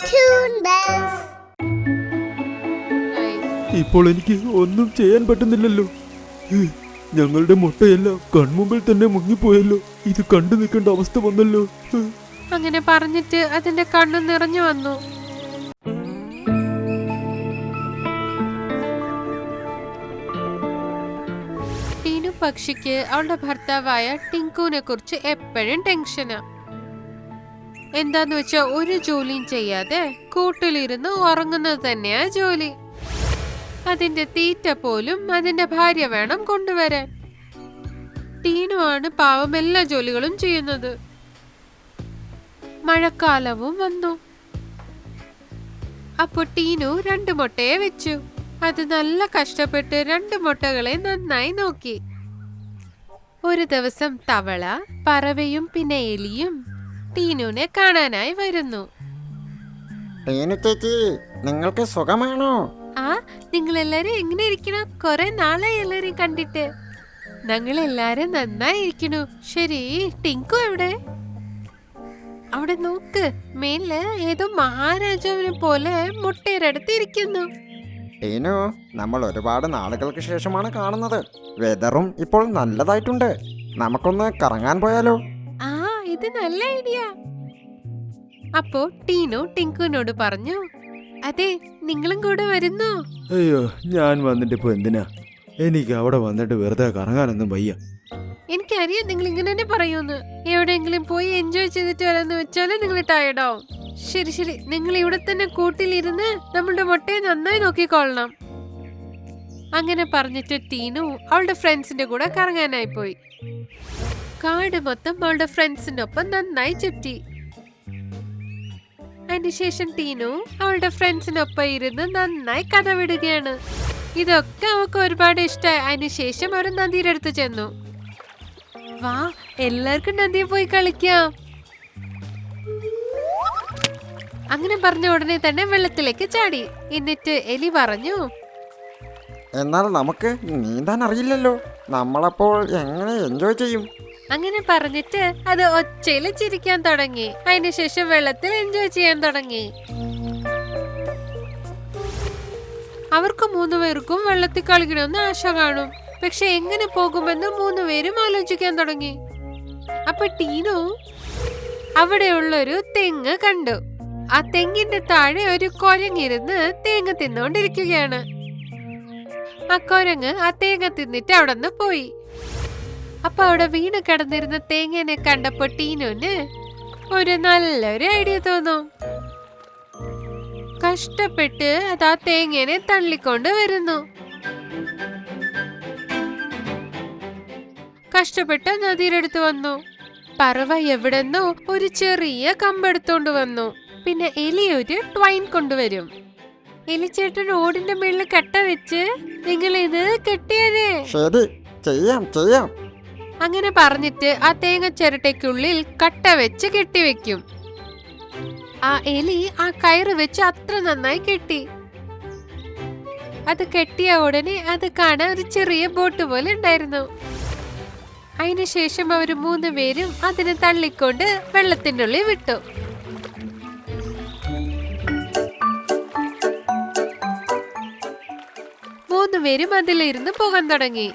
Toon Bells. ഇപ്പോൾ എനിക്ക് ഒന്നും ചെയ്യാൻ പറ്റുന്നില്ലല്ലോ. ഞങ്ങളുടെ മുട്ടയെല്ലാം കൺമുമ്പിൽ തന്നെ മുങ്ങിപ്പോയല്ലോ. ഇത് കണ്ടു നിൽക്കേണ്ട അവസ്ഥ വന്നല്ലോ. അങ്ങനെ പറഞ്ഞിട്ട് അതിന്റെ കണ്ണു നിറഞ്ഞു വന്നു. ടീനു പക്ഷിക്ക് അവളുടെ ഭർത്താവായ ടിങ്കുവിനെ കുറിച്ച് എപ്പോഴും ടെൻഷനാ. എന്താന്ന് വെച്ചാ ഒരു ജോലിയും ചെയ്യാതെ കൂട്ടിലിരുന്ന് ഉറങ്ങുന്നത് തന്നെയാ ജോലി. അതിന്റെ തീറ്റ പോലും അതിന്റെ ഭാര്യ വേണം കൊണ്ടുവരാൻ. ടീനു ആണ് പാവം എല്ലാ ജോലികളും ചെയ്യുന്നത്. മഴക്കാലവും വന്നു. അപ്പൊ ടീനു 2 മുട്ടയെ വെച്ചു. അത് നല്ല കഷ്ടപ്പെട്ട് 2 മുട്ടകളെ നന്നായി നോക്കി. ഒരു ദിവസം തവള, പറവയും പിന്നെ എലിയും ടീനുവിനെ കാണാനായി വരുന്നു. ടീനു ചേച്ചി, നിങ്ങൾക്ക് സുഖമാണോ? ആ, നിങ്ങൾ എല്ലാരും എങ്ങനെ ഇരിക്കണോ? കൊറേ നാളായി എല്ലാരെയും കണ്ടിട്ട്. ഞങ്ങൾ എല്ലാരും നന്നായിരിക്കണു. ശരി, ടിങ്കു എവിടെ? അവിടെ നോക്ക്, മേലെ ഏതോ മഹാരാജാവിനെ പോലെ മുട്ടയുടെ ഇരിക്കുന്നു. ടീനു, നമ്മൾ ഒരുപാട് നാളുകൾക്ക് ശേഷമാണ് കാണുന്നത്. വെതറും ഇപ്പോൾ നല്ലതായിട്ടുണ്ട്. നമുക്കൊന്ന് കറങ്ങാൻ പോയാലോ? ആ, ഇത് നല്ല ഐഡിയ. അപ്പോ ടീനു ടിങ്കുവിനോട് പറഞ്ഞു, അതെ, നിങ്ങളും കൂടെ വരുന്നോ? അയ്യോ, ഞാൻ വന്നിട്ട് ഇപ്പൊ എന്തിനാ? എനിക്ക് അവിടെ വന്നിട്ട് വെറുതെ കറങ്ങാനൊന്നും വയ്യ. എനിക്കറിയാം നിങ്ങൾ ഇങ്ങനെ തന്നെ പറയൂന്ന്. എവിടെയെങ്കിലും പോയി എൻജോയ് ചെയ്തിട്ട് വരാന്ന് വെച്ചാലും നിങ്ങൾ ടയർഡാവും. ശരി ശരി, നിങ്ങൾ ഇവിടെ തന്നെ കൂട്ടിലിരുന്ന് നമ്മളുടെ മുട്ടയെ നന്നായി നോക്കിക്കൊള്ളണം. അങ്ങനെ പറഞ്ഞിട്ട് ടീനു അവളുടെ ഫ്രണ്ട്സിന്റെ കൂടെ കറങ്ങാനായി പോയി. കാട് മൊത്തം അവളുടെ ഫ്രണ്ട്സിനൊപ്പം നന്നായി ചുറ്റി. അതിനുശേഷം ടീനു അവളുടെ ഫ്രണ്ട്സിനൊപ്പം ഇരുന്ന് നന്നായി കഥ വിടുകയാണ്. ഇതൊക്കെ അവൾക്ക് ഒരുപാട് ഇഷ്ടമായി. അതിനുശേഷം അവർ നദിയുടെ അടുത്ത് ചെന്നു. വാ, എല്ലാവർക്കും നദിയിൽ പോയി കളിക്കാം. അങ്ങനെ പറഞ്ഞ ഉടനെ തന്നെ വെള്ളത്തിലേക്ക് ചാടി. എന്നിട്ട് എലി പറഞ്ഞു, എന്നാൽ നമുക്ക് നീന്താൻ അറിയില്ലല്ലോ. നമ്മളപ്പോൾ എങ്ങനെ എൻജോയ് ചെയ്യും? അങ്ങനെ പറഞ്ഞിട്ട് അത് ഒച്ചയിൽ ചിരിക്കാൻ തുടങ്ങി. അതിനുശേഷം വെള്ളത്തിൽ എൻജോയ് ചെയ്യാൻ തുടങ്ങി. അവർക്ക് 3 പേർക്കും വെള്ളത്തിൽ കളിക്കണമെന്ന് ആശ കാണും. പക്ഷെ എങ്ങനെ പോകുമെന്ന് 3 പേരും ആലോചിക്കാൻ തുടങ്ങി. അപ്പൊ ടീനു അവിടെയുള്ളൊരു തെങ്ങ് കണ്ടു. ആ തെങ്ങിന്റെ താഴെ ഒരു കുരങ്ങിരുന്ന് തേങ്ങ തിന്നോണ്ടിരിക്കുകയാണ്. ആ കുരങ്ങ് ആ തേങ്ങ തിന്നിട്ട് അവിടെ നിന്ന് പോയി. അപ്പൊ അവിടെ വീണ് കിടന്നിരുന്ന തേങ്ങനെ കണ്ടപ്പോ ടീനുവിന് ഒരു നല്ലൊരു ഐഡിയ തോന്നും. കഷ്ടപ്പെട്ട് അത് ആ തേങ്ങനെ തള്ളിക്കൊണ്ട് വരുന്നു. കഷ്ടപ്പെട്ട് നദിയിലെടുത്ത് വന്നു. പറവ എവിടെന്നോ ഒരു ചെറിയ കമ്പെടുത്തോണ്ട് വന്നു. പിന്നെ എലി ഒരു ട്വൈൻ കൊണ്ടുവരും. എലിച്ചേട്ടൻ ഓടിന്റെ മേളിൽ കട്ട വെച്ച് നിങ്ങൾ ഇത് കെട്ടിയതേ. ശരി, ചെയ്യാം ചെയ്യാം. അങ്ങനെ പറഞ്ഞിട്ട് ആ തേങ്ങ ചിരട്ടയ്ക്കുള്ളിൽ കട്ട വെച്ച് കെട്ടിവെക്കും. ആ എലി ആ കയറ് വെച്ച് അത്ര നന്നായി കെട്ടി. അത് കെട്ടിയ ഉടനെ അത് കാണാൻ ഒരു ചെറിയ ബോട്ട് പോലെ ഉണ്ടായിരുന്നു. അതിനുശേഷം അവര് 3 പേരും അതിനെ തള്ളിക്കൊണ്ട് വെള്ളത്തിൻ്റെ ഉള്ളിൽ വിട്ടു. മൂന്ന് പേരും അതിലിരുന്ന് പോകാൻ തുടങ്ങി.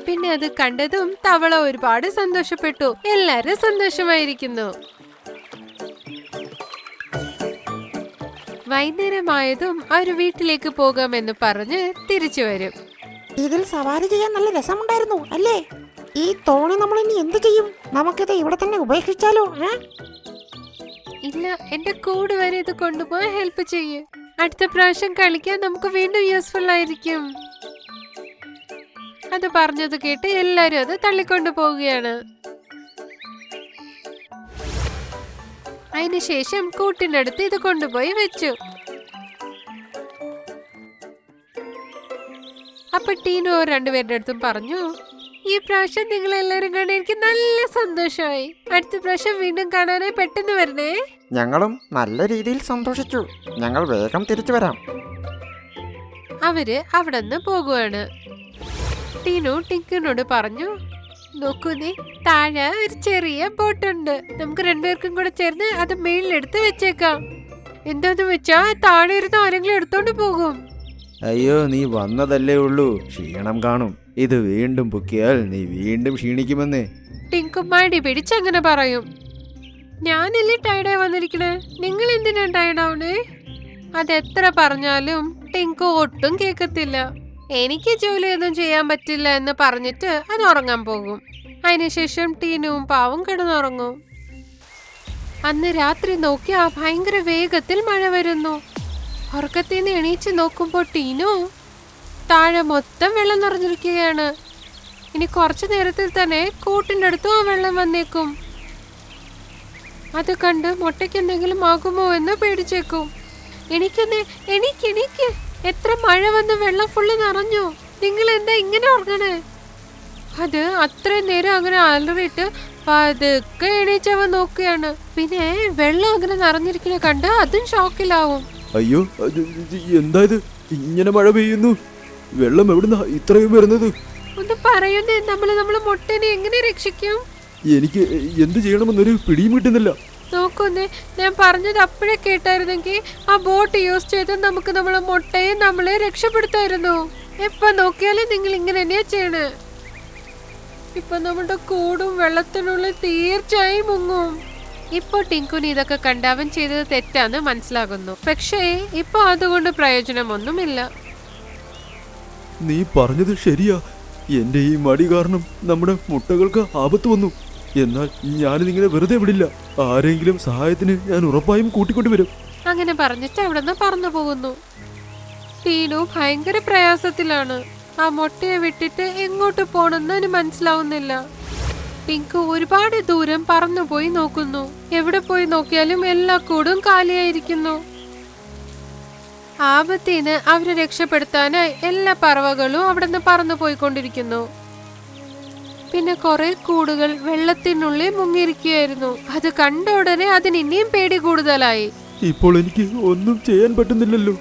പിന്നെ അത് കണ്ടതും തവള ഒരുപാട് സന്തോഷപ്പെട്ടു. എല്ലാരും സന്തോഷമായിരിക്കുന്നു. വൈകുന്നേരമായതും അവര് വീട്ടിലേക്ക് പോകാമെന്ന് പറഞ്ഞ് തിരിച്ചു വരും. ഇതിൽ സവാരി ചെയ്യാൻ നല്ല രസമുണ്ടായിരുന്നു അല്ലേ? ഈ തോണി നമ്മൾ ഇനി എന്ത് ചെയ്യും? നമുക്കിത് ഇവിടെ തന്നെ ഉപേക്ഷിച്ചാലോ? ഇല്ല, എന്റെ കൂടെ വരെ ഇത് കൊണ്ടുപോകാൻ ഹെൽപ്പ് ചെയ്യ്. അടുത്ത പ്രാവശ്യം കളിക്കാൻ നമുക്ക് വീണ്ടും യൂസ്ഫുൾ ആയിരിക്കും. അത് പറഞ്ഞത് കേട്ട് എല്ലാരും അത് തള്ളിക്കൊണ്ടു പോവുകയാണ്. അതിനുശേഷം കൂട്ടിനടുത്ത് ഇത് കൊണ്ടുപോയി വെച്ചു. അപ്പൊ ടീനു 2 പേരുടെ അടുത്തും പറഞ്ഞു, ഈ പ്രാവശ്യം നിങ്ങൾ എല്ലാരും കാണാൻ എനിക്ക് നല്ല സന്തോഷമായി. അടുത്ത പ്രാവശ്യം വീണ്ടും കാണാനായി പെട്ടെന്ന് വരണേ. ഞങ്ങളും നല്ല രീതിയിൽ സന്തോഷിച്ചു. ഞങ്ങൾ വേഗം തിരിച്ചു വരാം. അവര് അവിടെ നിന്ന് പോകുവാണ്. ടീനു ടിങ്കുവിനോട് പറഞ്ഞു, നോക്കൂന്നേ, താഴെ ഒരു ചെറിയ ബോട്ടുണ്ട്. നമുക്ക് രണ്ടുപേർക്കും കൂടെ ചേർന്ന് അത് മേളിലെടുത്ത് വെച്ചേക്കാം. എന്താന്ന് വെച്ചാ താഴെ ഇരുന്ന് ആരെങ്കിലും എടുത്തോണ്ട് പോകും. അയ്യോ, നീ വന്നതല്ലേ ഉള്ളൂ, ക്ഷീണം കാണും. ഇത് വീണ്ടും പൊക്കിയാൽ നീ വീണ്ടും ക്ഷീണിക്കുമെന്നേ. ടിങ്കു മടി പിടിച്ചങ്ങനെ പറയും. ഞാനല്ലേ ടയർഡായി വന്നിരിക്കണേ, നിങ്ങൾ എന്തിനാ ടയർഡാവണേ? അതെത്ര പറഞ്ഞാലും ടിങ്കു ഒട്ടും കേൾക്കത്തില്ല. എനിക്ക് ജോലിയൊന്നും ചെയ്യാൻ പറ്റില്ല എന്ന് പറഞ്ഞിട്ട് അത് ഉറങ്ങാൻ പോകും. അതിനുശേഷം ടീനുവും പാവും കിടന്നുറങ്ങും. അന്ന് രാത്രി നോക്കിയാ ഭയങ്കര വേഗത്തിൽ മഴ വരുന്നു. ഉറക്കത്തിൽ നിന്ന് എണീച്ച് നോക്കുമ്പോൾ ടീനു താഴെ മൊത്തം വെള്ളം നിറഞ്ഞിരിക്കുകയാണ്. ഇനി കുറച്ചു നേരത്തിൽ തന്നെ കൂട്ടിൻ്റെ അടുത്തും ആ വെള്ളം വന്നേക്കും. അത് കണ്ട് മുട്ടയ്ക്ക് എന്തെങ്കിലും ആകുമോ എന്ന് പേടിച്ചേക്കും. എനിക്ക് എത്ര മഴ വന്ന് വെള്ളം ഫുള്ള് നിറഞ്ഞു. നിങ്ങൾ എന്താ ഇങ്ങനെ ഉറങ്ങണേ? അത് അത്രയും നേരം അങ്ങനെ അലറിയിട്ട് പതുക്കെ എണീച്ചവൻ നോക്കുകയാണ്. പിന്നെ വെള്ളം അങ്ങനെ നിറഞ്ഞിരിക്കണ കണ്ട് അതും ഷോക്കിലാവും. അയ്യോ, എന്താ ഇത്? ഇങ്ങനെ മഴ പെയ്യുന്നു. വെള്ളം എവിടുന്നാ ഇത്രയും വരുന്നത്? ഒന്ന് പറയുന്നേ, നമ്മളെ മുട്ടനെ എങ്ങനെ രക്ഷിക്കും? എനിക്ക് എന്ത് ചെയ്യണമെന്നൊരു പിടിയും കിട്ടുന്നില്ല. നോക്കുന്നേ, ഞാൻ പറഞ്ഞത് അപ്പോഴേ കേട്ടായിരുന്നെങ്കിൽ ആ ബോട്ട് യൂസ് ചെയ്ത് നമുക്ക് നമ്മളെ മുട്ടയെ നമ്മളെ രക്ഷപ്പെടുത്തായിരുന്നു. എപ്പ നോക്കിയാലും നിങ്ങൾ ഇങ്ങനെ തന്നെയാ ചെയ്യണേ. ഇപ്പൊ നമ്മുടെ കൂടും വെള്ളത്തിനുള്ളിൽ തീർച്ചയായും മുങ്ങും. ഇപ്പൊ ടിങ്കുന് ഇതൊക്കെ കണ്ട് അവൻ ചെയ്തത് തെറ്റാന്ന് മനസ്സിലാകുന്നു. പക്ഷേ ഇപ്പൊ അതുകൊണ്ട് പ്രയോജനമൊന്നുമില്ല. നീ പറഞ്ഞത് ശരിയാ. എന്റെ ഈ മടി കാരണം നമ്മുടെ മുട്ടകൾക്ക് ആപത്ത് വന്നു. എന്നാൽ ഞാനിതിങ്ങനെ വെറുതെ വിടില്ല. ആരെങ്കിലും സഹായത്തിന് ഞാൻ ഉറപ്പായും കൂട്ടിക്കൊണ്ടുവരും. അങ്ങനെ പറഞ്ഞിട്ട് അവിടെ നിന്ന് പറന്നു പോകുന്നു. ടീനു ഭയങ്കര പ്രയാസത്തിലാണ്. ആ മുട്ടയെ വിട്ടിട്ട് എങ്ങോട്ട് പോണെന്ന് അവന് മനസ്സിലാവുന്നില്ല. ടിങ്കു ഒരുപാട് ദൂരം പറന്നുപോയി നോക്കുന്നു. എവിടെ പോയി നോക്കിയാലും എല്ലാ കൂടും കാലിയായിരിക്കുന്നു. ആപത്തിന് അവരെ രക്ഷപ്പെടുത്താനായി എല്ലാ പറവകളും അവിടെ നിന്ന് പറന്നു പോയിക്കൊണ്ടിരിക്കുന്നു. പിന്നെ കുറെ കൂടുകൾ വെള്ളത്തിനുള്ളിൽ മുങ്ങിയിരിക്കുകയായിരുന്നു. അത് കണ്ട ഉടനെ അതിന് ഇനിയും പേടി കൂടുതലായി. ഇപ്പോൾ എനിക്ക് ഒന്നും ചെയ്യാൻ പറ്റുന്നില്ലല്ലോ.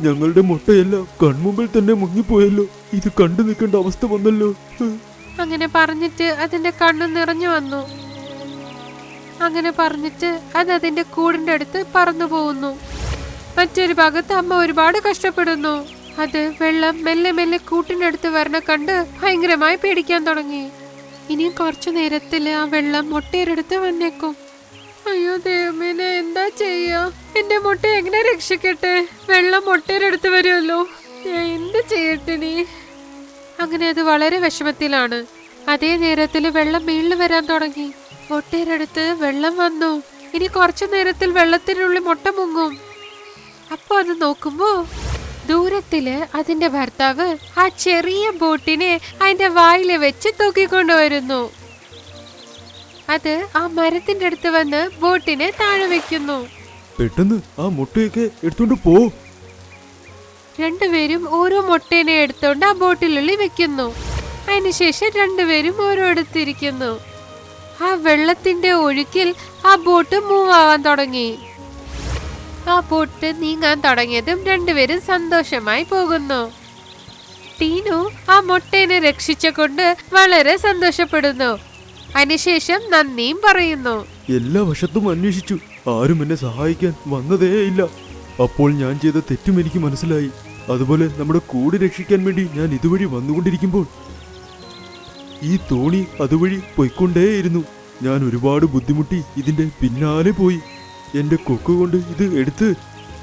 ഞങ്ങളുടെ മുട്ടയെല്ലാം കൺമുമ്പിൽ തന്നെ മുങ്ങിപ്പോയല്ലോ. ഇത് കണ്ടു നിൽക്കേണ്ട അവസ്ഥ വന്നല്ലോ. അങ്ങനെ പറഞ്ഞിട്ട് അതിന്റെ കണ്ണു നിറഞ്ഞു വന്നു. അങ്ങനെ പറഞ്ഞിട്ട് അത് അതിന്റെ കൂടിന്റെ അടുത്ത് പറന്നു പോകുന്നു. മറ്റൊരു ഭാഗത്ത് അമ്മ ഒരുപാട് കഷ്ടപ്പെടുന്നു. അത് വെള്ളം മെല്ലെ മെല്ലെ കൂട്ടിനടുത്ത് വരണ കണ്ട് ഭയങ്കരമായി പേടിക്കാൻ തുടങ്ങി. ഇനിയും കുറച്ചു നേരത്തില് ആ വെള്ളം മുട്ടയുടെ വന്നേക്കും. അയ്യോ ദൈവമേ, എന്താ ചെയ്യാ? എന്റെ മുട്ട എങ്ങനെ രക്ഷിക്കട്ടെ? വെള്ളം മുട്ടയുടെ വരുമല്ലോ, ഞാൻ എന്ത് ചെയ്യട്ടെ നീ? അങ്ങനെ അത് വളരെ വിഷമത്തിലാണ്. അതേ നേരത്തിൽ വെള്ളം വീട്ടിൽ വരാൻ തുടങ്ങി. മുട്ടയുടെ വെള്ളം വന്നു. ഇനി കുറച്ചു നേരത്തിൽ വെള്ളത്തിനുള്ളിൽ മുട്ട മുങ്ങും. അപ്പൊ അത് നോക്കുമ്പോ ദൂരത്തില് അതിന്റെ ഭർത്താവ് ആ ചെറിയ ബോട്ടിനെ അതിന്റെ വായില് വെച്ച് തൂക്കിക്കൊണ്ടുവരുന്നു. അത് ആ മരത്തിന്റെ അടുത്ത് വന്ന് ബോട്ടിനെ താഴെ വെക്കുന്നു. പെട്ടെന്ന് ആ മുട്ടയൊക്കെ എടുത്തോണ്ട് പോ. രണ്ടുപേരും ഓരോ മുട്ടേനെ എടുത്തോണ്ട് ആ ബോട്ടിലുള്ളിൽ വെക്കുന്നു. അതിനുശേഷം രണ്ടുപേരും ഓരോ എടുത്തിരിക്കുന്നു. ആ വെള്ളത്തിന്റെ ഒഴുക്കിൽ ആ ബോട്ട് മൂവ് ആവാൻ തുടങ്ങി. ആ ബോട്ട് നീങ്ങാൻ തുടങ്ങിയതും രണ്ടുപേരും സന്തോഷമായി പോകുന്നു. ടീനു ആ മുട്ടേനെ രക്ഷിച്ചുകൊണ്ട് വളരെ സന്തോഷപ്പെടുന്നു. അതിനുശേഷം നന്ദിയും പറയുന്നു. എല്ലാ വശത്തും അന്വേഷിച്ചു, ആരും എന്നെ സഹായിക്കാൻ വന്നതേയില്ല. അപ്പോൾ ഞാൻ ചെയ്ത തെറ്റും എനിക്ക് മനസ്സിലായി. അതുപോലെ നമ്മുടെ കൂട് രക്ഷിക്കാൻ വേണ്ടി ഞാൻ ഇതുവഴി വന്നുകൊണ്ടിരിക്കുമ്പോൾ ഈ തോണി അതുവഴി പൊയ്ക്കൊണ്ടേയിരുന്നു. ഞാൻ ഒരുപാട് ബുദ്ധിമുട്ടി ഇതിന്റെ പിന്നാലെ പോയി. എന്റെ കൊക്ക് കൊണ്ട് ഇത് എടുത്ത്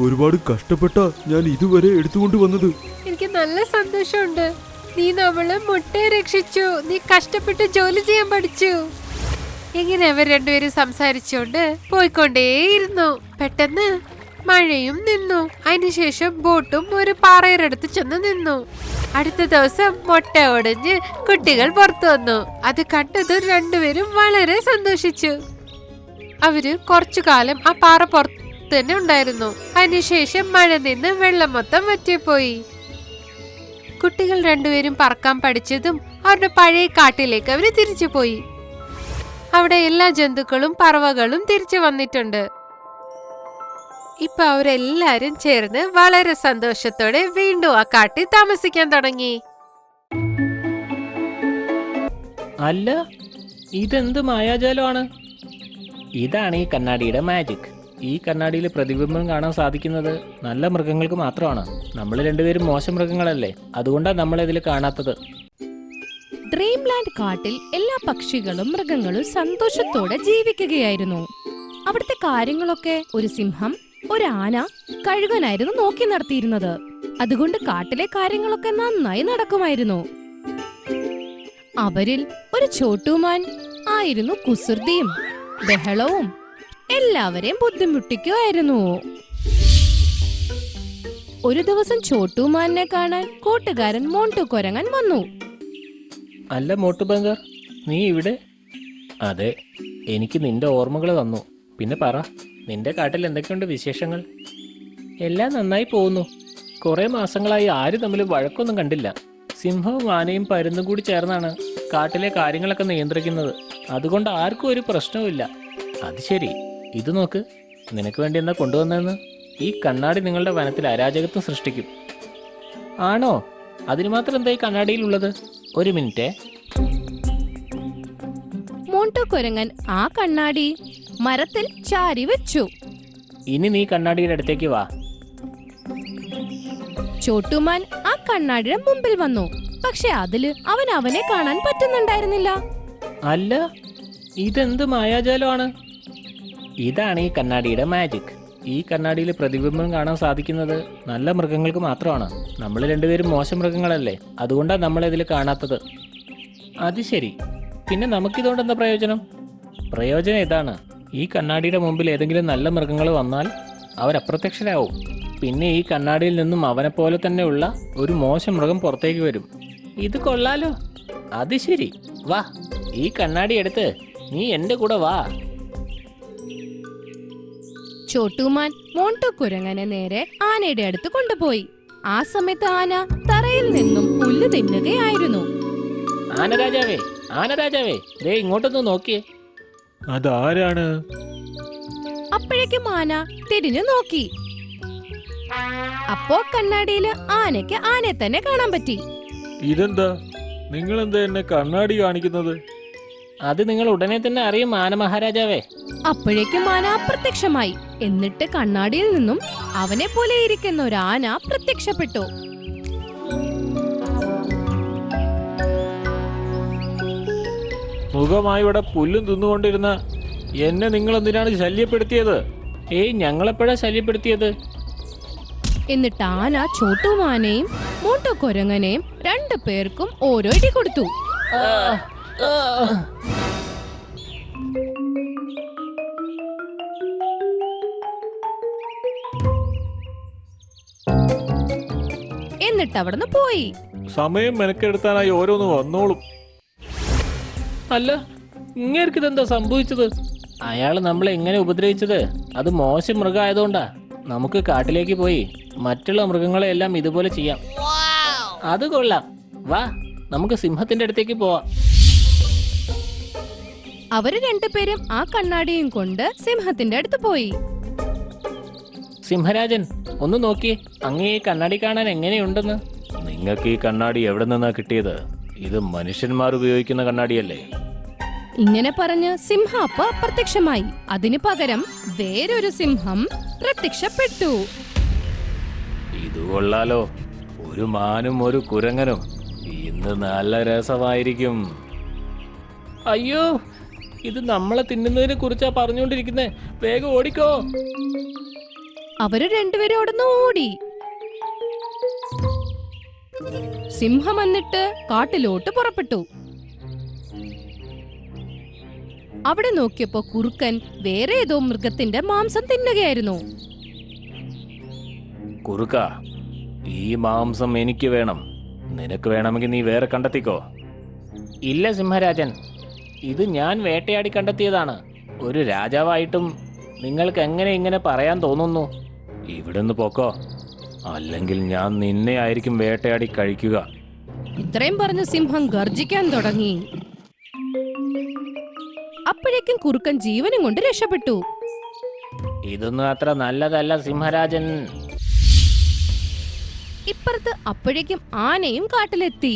ഒരുപാട് കഷ്ടപ്പെട്ടാ ഞാൻ ഇതുവരെ എടുത്തുകൊണ്ട് വന്നത്. എനിക്ക് നല്ല സന്തോഷമുണ്ട്. നീ നമ്മളെ മുട്ടയെ രക്ഷിച്ചു. നീ കഷ്ടപ്പെട്ട് ജോലി ചെയ്യാൻ പഠിച്ചു. ഇങ്ങനെ അവർ രണ്ടുപേരും സംസാരിച്ചുകൊണ്ട് പോയിക്കൊണ്ടേയിരുന്നു. പെട്ടെന്ന് മഴയും നിന്നു. അതിനുശേഷം ബോട്ടും ഒരു പാറയുടെ അടുത്ത് ചെന്ന് നിന്നു. അടുത്ത ദിവസം മുട്ട ഒടിഞ്ഞ് കുട്ടികൾ പുറത്തു വന്നു. അത് കണ്ടതും രണ്ടുപേരും വളരെ സന്തോഷിച്ചു. അവര് കുറച്ചു കാലം ആ പാറ പുറത്ത് തന്നെ ഉണ്ടായിരുന്നു. അതിനുശേഷം മഴ നിന്ന് വെള്ളം മൊത്തം വറ്റിപ്പോയി. കുട്ടികൾ രണ്ടുപേരും പറക്കാൻ പഠിച്ചതും അവരുടെ പഴയ കാട്ടിലേക്ക് അവര് തിരിച്ചു പോയി. അവിടെ എല്ലാ ജന്തുക്കളും പറവകളും തിരിച്ചു വന്നിട്ടുണ്ട്. ഇപ്പൊ അവരെല്ലാരും ചേർന്ന് വളരെ സന്തോഷത്തോടെ വീണ്ടും ആ കാട്ടിൽ താമസിക്കാൻ തുടങ്ങി. അല്ല, ഇതെന്ത് മായാജാലമാണ്? ഇതാണ് ഈ കണ്ണാടിയുടെ മാജിക്. ഈ കണ്ണാടിയിൽ പ്രതിബിംബം കാണാൻ സാധിക്കുന്നത് നല്ല മൃഗങ്ങൾക്ക് മാത്രമാണ്. നമ്മൾ രണ്ടുപേരും മോശം മൃഗങ്ങളല്ലേ, അതുകൊണ്ടാണ് നമ്മൾ ഇതിൽ കാണാത്തത്. ഡ്രീംലാൻഡ് കാട്ടിൽ എല്ലാ പക്ഷികളും മൃഗങ്ങളും സന്തോഷത്തോടെ ജീവിക്കുകയായിരുന്നു. അവിടുത്തെ കാര്യങ്ങളൊക്കെ ഒരു സിംഹം, ഒരു ആന, കഴുകനായിരുന്നു നോക്കി നടത്തിയിരുന്നത്. അതുകൊണ്ട് കാട്ടിലെ കാര്യങ്ങളൊക്കെ നന്നായി നടക്കുമായിരുന്നു. അവരിൽ ഒരു ചോട്ടുമാൻ ആയിരുന്നു കുസൃതിയും ബഹളവും എല്ലാവരെയും ബുദ്ധിമുട്ടിക്കുമായിരുന്നു. ഒരു ദിവസം ചോട്ടുമാനെ കാണാൻ കൂട്ടുകാരൻ മോണ്ടു കുരങ്ങൻ വന്നു. അല്ല മോട്ടു ബംഗർ, നീ ഇവിടെ? അതെ, എനിക്ക് നിന്റെ ഓർമ്മകൾ തന്നു. പിന്നെ പറ, നിന്റെ കാട്ടിൽ എന്തൊക്കെയുണ്ട് വിശേഷങ്ങൾ? എല്ലാം നന്നായി പോകുന്നു. കുറെ മാസങ്ങളായി ആരും തമ്മിൽ വഴക്കൊന്നും കണ്ടില്ല. സിംഹവും ആനയും പരുന്നും കൂടി ചേർന്നാണ് കാട്ടിലെ കാര്യങ്ങളൊക്കെ നിയന്ത്രിക്കുന്നത്. അതുകൊണ്ട് ആർക്കും ഒരു പ്രശ്നവുമില്ല. അത് ശരി, ഇത് നോക്ക്, നിനക്ക് വേണ്ടി എന്താ കൊണ്ടുവന്നതെന്ന്. ഈ കണ്ണാടി നിങ്ങളുടെ വനത്തിൽ അരാജകത്വം സൃഷ്ടിക്കും. ആണോ? അതിന് മാത്രം എന്താ ഈ കണ്ണാടിയിലുള്ളത്? ഒരു മിനിറ്റേ. മോണ്ടു കുരങ്ങൻ ആ കണ്ണാടി മരത്തിൽ ചാരി വെച്ചു. ഇനി നീ കണ്ണാടിയുടെ അടുത്തേക്ക് വാ. ചോട്ടുമാൻ ആ കണ്ണാടിയുടെ മുമ്പിൽ വന്നു. പക്ഷെ അതില് അവനെ കാണാൻ പറ്റുന്നുണ്ടായിരുന്നില്ല. അല്ല, ഇതെന്ത് മായാജാലമാണ്? ഇതാണ് ഈ കണ്ണാടിയുടെ മാജിക്. ഈ കണ്ണാടിയിൽ പ്രതിബിംബം കാണാൻ സാധിക്കുന്നത് നല്ല മൃഗങ്ങൾക്ക് മാത്രമാണ്. നമ്മൾ രണ്ടുപേരും മോശം മൃഗങ്ങളല്ലേ, അതുകൊണ്ടാണ് നമ്മൾ ഇതിൽ കാണാത്തത്. അത് ശരി, പിന്നെ നമുക്കിതുകൊണ്ട് എന്താ പ്രയോജനം? പ്രയോജനം ഇതാണ്, ഈ കണ്ണാടിയുടെ മുമ്പിൽ ഏതെങ്കിലും നല്ല മൃഗങ്ങൾ വന്നാൽ അവരപ്രത്യക്ഷരാവും. പിന്നെ ഈ കണ്ണാടിയിൽ നിന്നും അവനെപ്പോലെ തന്നെയുള്ള ഒരു മോശം മൃഗം പുറത്തേക്ക് വരും. ഇത് കൊള്ളാലോ. അത് ശരി, വാ, ഈ കണ്ണാടി എടുത്ത് നീ എൻ്റെ കൂടെ വാ. ചോട്ടുമാൻ മോണ്ടു കുരങ്ങനെ നേരെ ആനയുടെ അടുത്ത് കൊണ്ടുപോയി. ആ സമയത്ത് ആന തറയിൽ നിന്നും പുല്ല് തിന്നുകയായിരുന്നു. ആനരാജാവേ, ആനരാജാവേ, ദേ ഇങ്ങോട്ടൊന്ന് നോക്കിയേ. അതാരാണ്? അപ്പോഴേക്കും ആന തിരിഞ്ഞു നോക്കി. അപ്പോ കണ്ണാടിയില് ആനയ്ക്ക് ആനയെ തന്നെ കാണാൻ പറ്റി. ഇതെന്താ, നിങ്ങളെന്താ എന്നെ കണ്ണാടി കാണിക്കുന്നത്? അത് നിങ്ങൾ ഉടനെ തന്നെ അറിയും ആന മഹാരാജാവേ. അപ്പോഴേക്കും ആന അപ്രത്യക്ഷമായി. എന്നിട്ട് കണ്ണാടിയിൽ നിന്നും അവനെ പോലെ ഇരിക്കുന്ന ഒരു ആന പ്രത്യക്ഷപ്പെട്ടു. മുഖമായി ഇവിടെ പുല്ലും തിന്നുകൊണ്ടിരുന്ന എന്നെ നിങ്ങൾ എന്തിനാണ് ശല്യപ്പെടുത്തിയത്? ഏയ്, ഞങ്ങളെപ്പോഴാ ശല്യപ്പെടുത്തിയത്? എന്നിട്ട് ആന ചോട്ടുമാനെയും മോണ്ടു കുരങ്ങനെയും 2 പേർക്കും ഓരോ ഇടി കൊടുത്തു. എന്നിട്ട് അവിടുന്ന് പോയി. സമയം മെനക്കെടുത്താനായി ഓരോന്ന് വന്നോളും. അല്ല, ഇങ്ങേർക്ക് ഇതെന്താ സംഭവിച്ചത്? അയാള് നമ്മളെ എങ്ങനെ ഉപദ്രവിച്ചത്? അത് മോശം മൃഗമായതുകൊണ്ടാ. നമുക്ക് കാട്ടിലേക്ക് പോയി മറ്റുള്ള മൃഗങ്ങളെ എല്ലാം ഇതുപോലെ ചെയ്യാം. അത് കൊള്ളാം, വാ, നമുക്ക് സിംഹത്തിന്റെ അടുത്തേക്ക് പോവാം. അവര് 2 പേരും ആ കണ്ണാടിയും കൊണ്ട് സിംഹത്തിന്റെ അടുത്ത് പോയി. സിംഹരാജൻ, ഒന്ന് നോക്കിയേ, അങ്ങേ ഈ കണ്ണാടി കാണാൻ എങ്ങനെയുണ്ടെന്ന്. നിങ്ങൾക്ക് ഈ കണ്ണാടി എവിടെ നിന്നാ കിട്ടിയത്? ഇത് മനുഷ്യന്മാർ ഉപയോഗിക്കുന്ന കണ്ണാടിയല്ലേ? ഇങ്ങനെ പറഞ്ഞ് സിംഹം അപ്പൊ അപ്രത്യക്ഷമായി. അതിനു പകരം വേറൊരു സിംഹം പ്രത്യക്ഷപ്പെട്ടു. ഇത് കൊള്ളാലോ, ഒരു മാനും ഒരു കുരങ്ങനും. ഇന്ന് നല്ല രസമായിരിക്കും. അയ്യോ, ഇത് നമ്മളെ തിന്നുന്നതിനെ കുറിച്ചാ പറഞ്ഞുകൊണ്ടിരിക്കുന്നേ. വേഗം ഓടിക്കോ. അവര് 2 പേരും ഓടുന്നു ഓടി. സിംഹം എന്നിട്ട് കാട്ടിലോട്ട് പുറപ്പെട്ടു. അവിടെ നോക്കിയപ്പോ കുറുക്കൻ വേറെ ഏതോ മൃഗത്തിന്റെ മാംസം തിന്നുകയായിരുന്നു. കുറുക്ക, ഈ മാംസം എനിക്ക് വേണം. നിനക്ക് വേണമെങ്കിൽ നീ വേറെ കണ്ടെത്തിക്കോ. ഇല്ല സിംഹരാജൻ, ഇത് ഞാൻ വേട്ടയാടി കണ്ടെത്തിയതാണ്. ഒരു രാജാവായിട്ടും നിങ്ങൾക്ക് എങ്ങനെ ഇങ്ങനെ പറയാൻ തോന്നുന്നു? ഇവിടുന്ന് പോക്കോ, അല്ലെങ്കിൽ ഞാൻ നിന്നെ ആയിരിക്കും വേട്ടയാടി കഴിക്കുക. ഇത്രയും പറഞ്ഞ് സിംഹം ഗർജിക്കാൻ തുടങ്ങി. അപ്പോഴേക്കും കുറുക്കൻ ജീവനും കൊണ്ട് രക്ഷപ്പെട്ടു. ഇതൊന്നും അത്ര നല്ലതല്ല സിംഹരാജൻ. ഇപ്പുറത്ത് അപ്പോഴേക്കും ആനയും കാട്ടിലെത്തി.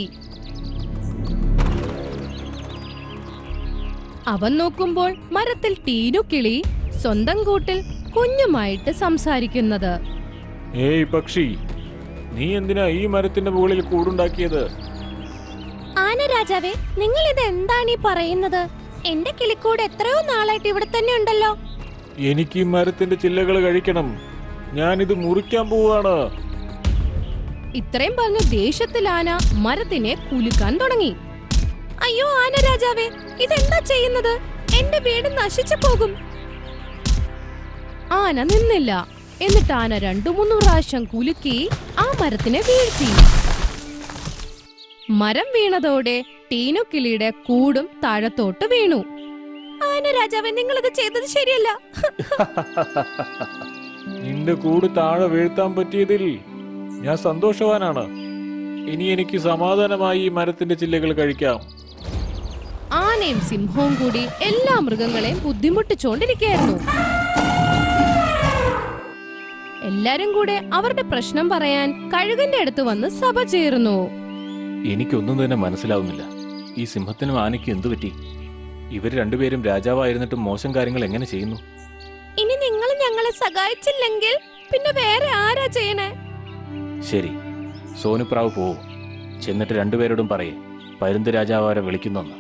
അവൻ നോക്കുമ്പോൾ മരത്തിൽ ടീനു കിളി സ്വന്തം കൂട്ടിൽ കുഞ്ഞുമായിട്ട് സംസാരിക്കുന്നത്. ഏയ് പക്ഷി, നീ എന്തിനാ ഈ മരത്തിന്റെ മുകളിൽ കൂടുണ്ടാക്കിയത്? ആന രാജാവേ, നിങ്ങൾ ഇത് എന്താണ് ഈ പറയുന്നത്? എന്റെ കിളിക്കൂട് എത്രയോ നാളായിട്ട് ഇവിടെ തന്നെ ഉണ്ടല്ലോ. എനിക്ക് ഈ മരത്തിന്റെ ചില്ലകൾ കഴിക്കണം. ഞാനിത് മുറിക്കാൻ പോവാണ്. ഇത്രയും പറഞ്ഞ ദേഷ്യത്തിൽ ആന മരത്തിനെ കുലുക്കാൻ തുടങ്ങി. അയ്യോ ആന രാജാവേ, ഇതെന്താ ചെയ്യുന്നത്? എന്റെ വീട് നശിച്ചു പോകും. ആന നിന്നില്ല. എന്നിട്ട് ആന 2-3 പ്രാവശ്യം കുലുക്കി ആ മരത്തിനെ വീഴ്ത്തി. മരം വീണതോടെ ടീനു കിളിയുടെ കൂടും താഴത്തോട്ട് വീണു. ആന രാജാവേ, നിങ്ങളിത് ചെയ്തത് ശരിയല്ല. നിന്റെ കൂട് താഴെ വീഴ്ത്താൻ പറ്റിയതിൽ ഞാൻ സന്തോഷവാനാണ്. ഇനി എനിക്ക് സമാധാനമായി ഈ മരത്തിന്റെ ചില്ലകൾ കഴിക്കാം. ആനയും സിംഹവും കൂടി എല്ലാ മൃഗങ്ങളെയും ബുദ്ധിമുട്ടിച്ചോണ്ടിരിക്കുകയായിരുന്നു. എല്ലാരും കൂടെ അവരുടെ പ്രശ്നം പറയാൻ കഴുകന്റെ അടുത്ത് വന്ന് സഭ ചേർന്നു. എനിക്കൊന്നും തന്നെ മനസ്സിലാവുന്നില്ല. ഈ സിംഹത്തിനും ആനയ്ക്കും എന്തു പറ്റി? ഇവർ രണ്ടുപേരും രാജാവായിരുന്നിട്ടും മോശം കാര്യങ്ങൾ എങ്ങനെ ചെയ്യുന്നു? ഇനി നിങ്ങൾ ഞങ്ങളെ സഹായിച്ചില്ലെങ്കിൽ പിന്നെ വേറെ ആരാ ചെയ്യണേ? ശരി, സോനുപ്രാവ് പോവൂ. ചെന്നിട്ട് രണ്ടുപേരോടും പറയേ പരുന്ത് രാജാവ് അവരെ വിളിക്കുന്നെന്ന്.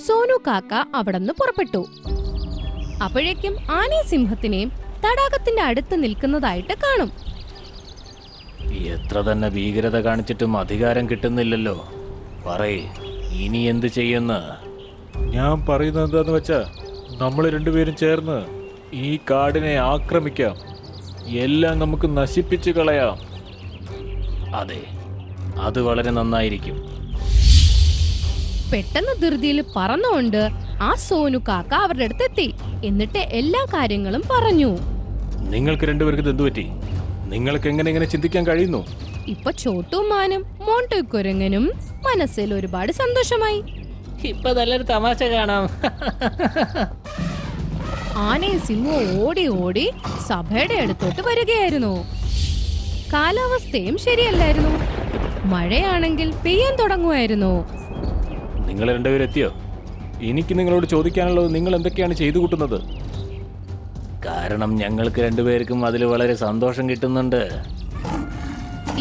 സോനു കാക്ക അവിടുന്ന് പുറപ്പെട്ടു. അപ്പോഴേക്കും ആനയും സിംഹത്തിനെയും തടാകത്തിന്റെ അടുത്ത് നിൽക്കുന്നതായിട്ട് കാണും. എത്ര തന്നെ ഭീകരത കാണിച്ചിട്ടും അധികാരം കിട്ടുന്നില്ലല്ലോ. പറയേ, ഇനി എന്ത് ചെയ്യുന്ന? ഞാൻ പറയുന്നത് എന്താന്ന് വെച്ചാ, നമ്മൾ രണ്ടുപേരും ചേർന്ന് ഈ കാടിനെ ആക്രമിക്കാം. എല്ലാം നമുക്ക് നശിപ്പിച്ചു കളയാം. അതെ, അത് വളരെ നന്നായിരിക്കും. പെട്ടെന്ന് ധൃതിയിൽ പറന്നുകൊണ്ട് ആ സോനു കാക്ക അവരുടെ അടുത്തെത്തി. എന്നിട്ട് എല്ലാ കാര്യങ്ങളും പറഞ്ഞു. നിങ്ങൾക്ക് രണ്ടുപേർക്ക് എന്തു പറ്റി? നിങ്ങൾക്ക് എങ്ങനെ ഇങ്ങനെ ചിന്തിക്കാൻ കഴിയുന്നു? ഇപ്പൊ ചോട്ടുമാനും മോണ്ടു കുരങ്ങനും മനസ്സിൽ ഒരുപാട് സന്തോഷമായി. ഇപ്പൊ നല്ലൊരു തമാശ കാണാം. ആനയും സിംഹവും ഓടി ഓടി സഭയുടെ അടുത്തോട്ട് വരികയായിരുന്നു. കാലാവസ്ഥയും ശരിയല്ലായിരുന്നു. മഴയാണെങ്കിൽ പെയ്യാൻ തുടങ്ങുമായിരുന്നു. നിങ്ങൾ രണ്ടുപേരും എത്തിയോ? എനിക്ക് നിങ്ങളോട് ചോദിക്കാനുള്ളത്, നിങ്ങൾ എന്തൊക്കെയാണ് ചെയ്തു കൂട്ടുന്നത്? കാരണം ഞങ്ങൾക്ക് രണ്ടുപേർക്കും അതിൽ വളരെ സന്തോഷം കിട്ടുന്നുണ്ട്.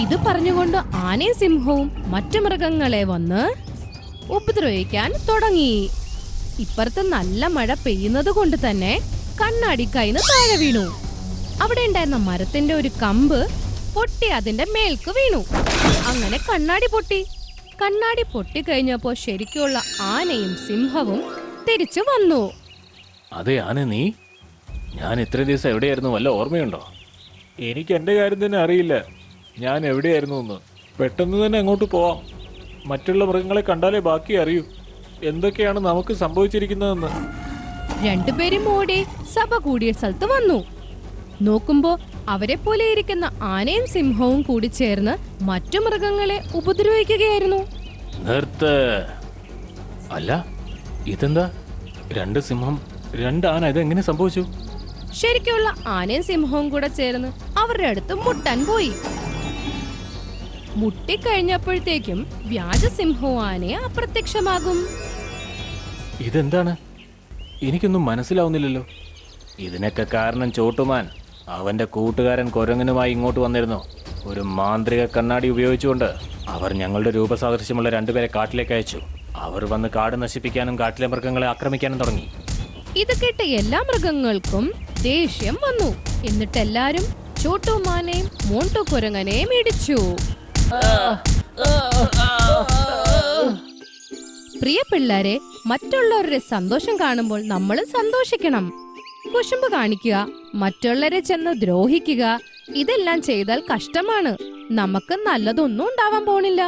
ഇത് പറഞ്ഞുകൊണ്ട് ആനയും സിംഹവും മറ്റു മൃഗങ്ങളെ വന്ന് ഉപദ്രവിക്കാൻ തുടങ്ങി. ഇപ്പുറത്ത് നല്ല മഴ പെയ്യുന്നത് കൊണ്ട് തന്നെ കണ്ണാടി കൈന്ന് താഴെ വീണു. അവിടെ ഉണ്ടായിരുന്ന മരത്തിന്റെ ഒരു കമ്പ് പൊട്ടി അതിന്റെ മേൽക്ക് വീണു. അങ്ങനെ കണ്ണാടി പൊട്ടി. കണ്ണാടി പൊട്ടിക്കഴിഞ്ഞപ്പോ ശരിക്കുള്ള ആനയും സിംഹവും തിരിച്ചു വന്നു. അതെ ആന, നീ ഞാൻ ഇത്രയും ദിവസം എവിടെയായിരുന്നു? വല്ല ഓർമ്മയുണ്ടോ? എനിക്ക് എൻ്റെ കാര്യം തന്നെ അറിയില്ല, ഞാൻ എവിടെയായിരുന്നു എന്ന്. പെട്ടെന്ന് തന്നെ അങ്ങോട്ട് പോവാം. മറ്റുള്ള മൃഗങ്ങളെ കണ്ടാലേ ബാക്കി അറിയൂ എന്തൊക്കെയാണ് നമുക്ക് സംഭവിച്ചിരിക്കുന്നതെന്ന്. രണ്ടുപേരും ഓടി സഭ കൂടിയ സ്ഥലത്ത് വന്നു. നോക്കുമ്പോ അവരെ പോലെ ഇരിക്കുന്ന ആനയും സിംഹവും കൂടി ചേർന്ന് മറ്റു മൃഗങ്ങളെ ഉപദ്രവിക്കുകയായിരുന്നു. നിർത്ത്. അല്ല, ഇതെന്താ? 2 സിംഹം 2 ആന, ഇതെങ്ങനെ സംഭവിച്ചു? ശരിക്കുള്ള ആനയും സിംഹവും കൂടെ ചേർന്ന് അവരുടെ അടുത്ത് മുട്ടാൻ പോയി. മുട്ടിക്കഴിഞ്ഞപ്പോഴത്തേക്കും വ്യാജ സിംഹവും ആനയെ അപ്രത്യക്ഷമാകും. ഇതെന്താണ്? എനിക്കൊന്നും മനസ്സിലാവുന്നില്ലല്ലോ. ഇതിനൊക്കെ കാരണം ചോട്ടുമാൻ അവന്റെ കൂട്ടുകാരൻ കുരങ്ങനുമായി ഇങ്ങോട്ട് വന്നിരുന്നു. ഒരു മാന്ത്രിക കണ്ണാടി ഉപയോഗിച്ചുകൊണ്ട് അവർ ഞങ്ങളുടെ രൂപസാദൃശ്യമുള്ള 2 പേരെ കാട്ടിലേക്ക് അയച്ചു. അവർ വന്ന് കാട് നശിപ്പിക്കാനും കാട്ടിലെ മൃഗങ്ങളെ ആക്രമിക്കാനും തുടങ്ങി. ഇത് കേട്ട എല്ലാ മൃഗങ്ങൾക്കും ദേഷ്യം വന്നു. എന്നിട്ട് എല്ലാരും ചോട്ടുമാനെയും മോണ്ടു കുരങ്ങനെയും ഇടിച്ചു. പ്രിയ പിള്ളേരെ, മറ്റുള്ളവരുടെ സന്തോഷം കാണുമ്പോൾ നമ്മൾ സന്തോഷിക്കണം. കുശുമ്പ് കാണിക്കുക, മറ്റുള്ളവരെ ചെന്ന് ദ്രോഹിക്കുക, ഇതെല്ലാം ചെയ്താൽ കഷ്ടമാണ്. നമുക്ക് നല്ലതൊന്നും ഉണ്ടാവാൻ പോണില്ല.